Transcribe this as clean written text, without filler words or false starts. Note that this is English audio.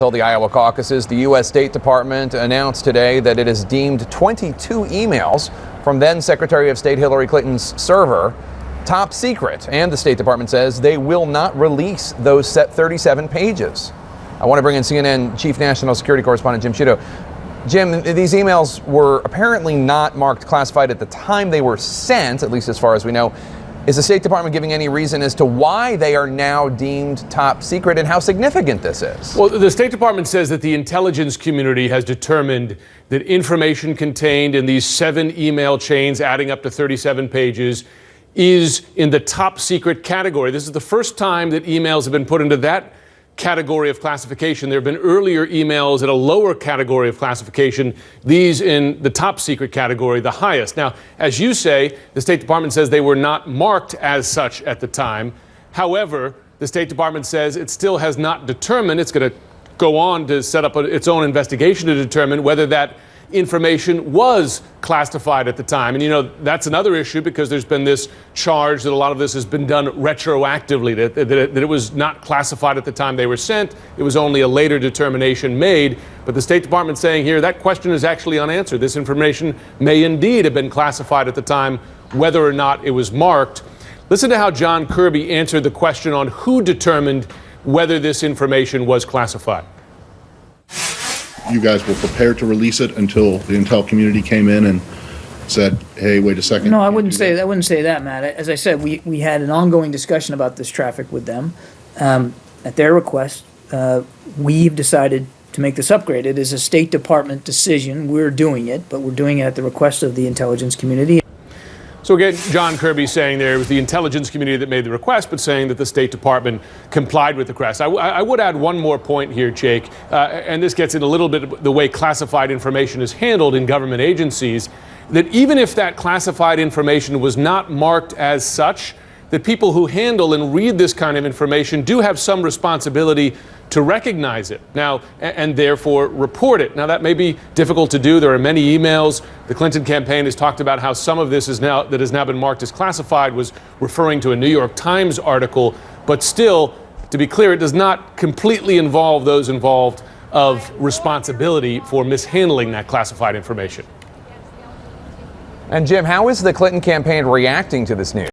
Until the Iowa caucuses, the U.S. State Department announced today that it has deemed 22 emails from then Secretary of State Hillary Clinton's server top secret, and the State Department says they will not release those 37 pages. I want to bring in CNN Chief National Security Correspondent Jim Sciutto. Jim, these emails were apparently not marked classified at the time they were sent, at least as far as we know. Is the State Department giving any reason as to why they are now deemed top secret and how significant this is? Well, the State Department says that the intelligence community has determined that information contained in these 7 email chains adding up to 37 pages is in the top secret category. This is the first time that emails have been put into that category of classification. There have been earlier emails at a lower category of classification, these in the top secret category, the highest. Now, as you say, the State Department says they were not marked as such at the time. However, the State Department says it still has not determined. It's going to go on to set up its own investigation to determine whether that information was classified at the time. And, you know, that's another issue because there's been this charge that a lot of this has been done retroactively, that it was not classified at the time they were sent. It was only a later determination made. But the State Department saying here that question is actually unanswered. This information may indeed have been classified at the time, whether or not it was marked. Listen to how John Kirby answered the question on who determined whether this information was classified. You guys were prepared to release it until the intel community came in and said, hey, wait a second. No, I wouldn't say that, Matt. As I said, we had an ongoing discussion about this traffic with them. At their request, we've decided to make this upgrade. It is a State Department decision. We're doing it, but we're doing it at the request of the intelligence community. So again, John Kirby saying there it was the intelligence community that made the request, but saying that the State Department complied with the request. I would add one more point here, Jake, and this gets in a little bit the way classified information is handled in government agencies, that even if that classified information was not marked as such, that people who handle and read this kind of information do have some responsibility to recognize it now and therefore report it. Now, that may be difficult to do. There are many emails. The Clinton campaign has talked about how some of this that has now been marked as classified was referring to a New York Times article. But still, to be clear, it does not completely involve those involved of responsibility for mishandling that classified information. And Jim, how is the Clinton campaign reacting to this news?